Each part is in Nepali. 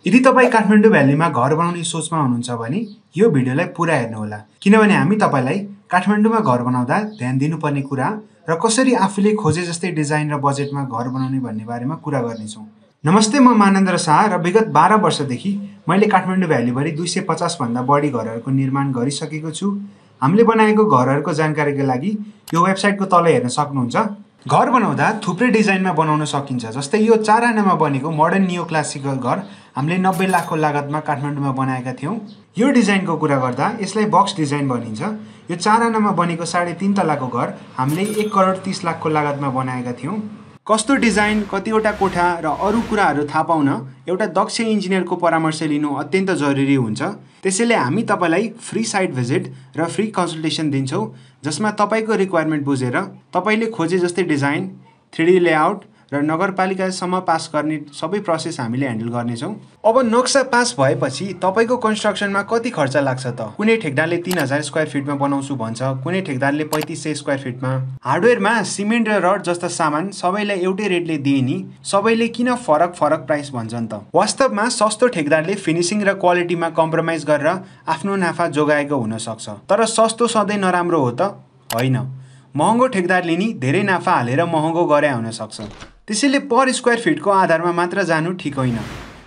यदि तपाईँ काठमाडौँ भ्यालीमा घर बनाउने सोचमा हुनुहुन्छ भने यो भिडियोलाई पुरा हेर्नुहोला, किनभने हामी तपाईँलाई काठमाडौँमा घर बनाउँदा ध्यान दिनुपर्ने कुरा र कसरी आफूले खोजे जस्तै डिजाइन र बजेटमा घर बनाउने भन्ने बारेमा कुरा गर्नेछौँ। नमस्ते, म मानन्द्र शाह र विगत 12 वर्षदेखि मैले काठमाडौँ भ्यालीभरि 250 भन्दा बढी घरहरूको निर्माण गरिसकेको छु। हामीले बनाएको घरहरूको जानकारीका लागि यो वेबसाइटको तल हेर्न सक्नुहुन्छ। घर बनाउँदा थुप्रै डिजाइनमा बनाउन सकिन्छ, जस्तै यो 4 आनामा बनेको मोडर्न नियो क्लासिकल घर हामीले 90 लाखको लागतमा काठमाडौँमा बनाएका थियौँ। यो डिजाइनको कुरा गर्दा यसलाई बक्स डिजाइन भनिन्छ। यो 4 आनामा बनेको 3.5 तलाको घर हामीले 1 करोड 30 लाखको लागतमा बनाएका थियौँ। कस्तो डिजाइन, कतिवटा कोठा र अरू कुराहरू थाहा पाउन एउटा दक्ष इन्जिनियरको परामर्श लिनु अत्यन्त जरुरी हुन्छ। त्यसैले हामी तपाईँलाई फ्री साइट भिजिट र फ्री कन्सल्टेसन दिन्छौँ, जसमा तपाईँको रिक्वायरमेन्ट बुझेर तपाईँले खोजे जस्तै डिजाइन, 3D लेआउट र नगरपालिकासम्म पास गर्ने सबै प्रोसेस हामीले ह्यान्डल गर्नेछौँ। अब नक्सा पास भएपछि तपाईँको कन्स्ट्रक्सनमा कति खर्च लाग्छ त? कुनै ठेकदारले 3000 स्क्वायर फिटमा बनाउँछु भन्छ, कुनै ठेकदारले 3500 स्क्वायर फिटमा। हार्डवेयरमा सिमेन्ट र रड जस्ता सामान सबैलाई एउटै रेटले दिए नि सबैले किन फरक प्राइस भन्छन् त? वास्तवमा सस्तो ठेकदारले फिनिसिङ र क्वालिटीमा कम्प्रोमाइज गरेर आफ्नो नाफा जोगाएको हुन सक्छ, तर सस्तो सधैँ नराम्रो हो त? होइन। महँगो ठेकदारले नि धेरै नाफा हालेर महँगो गरे हुन सक्छ। त्यसैले पर स्क्वायर फिटको आधारमा मात्र जानु ठिक होइन।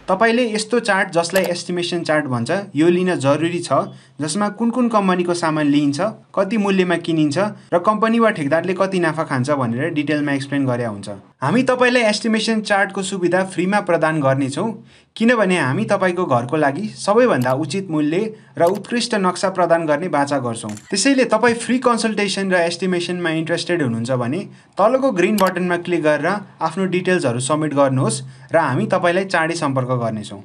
तपाईँले यस्तो चार्ट, जसलाई एस्टिमेसन चार्ट भन्छ, यो लिन जरुरी छ, जसमा कुन कम्पनीको सामान लिइन्छ, कति मूल्यमा किनिन्छ र कम्पनी वा ठेकदारले कति नाफा खान्छ भनेर डिटेलमा एक्सप्लेन गरे हुन्छ। हामी तपाईँलाई एस्टिमेसन चार्टको सुविधा फ्रीमा प्रदान गर्नेछौँ, किनभने हामी तपाईँको घरको लागि सबैभन्दा उचित मूल्य र उत्कृष्ट नक्सा प्रदान गर्ने बाचा गर्छौँ। त्यसैले तपाईँ फ्री कन्सल्टेसन र एस्टिमेसनमा इन्ट्रेस्टेड हुनुहुन्छ भने तलको ग्रिन बटनमा क्लिक गरेर आफ्नो डिटेल्सहरू सबमिट गर्नुहोस् र हामी तपाईँलाई चाँडै सम्पर्क गर्नेछौँ।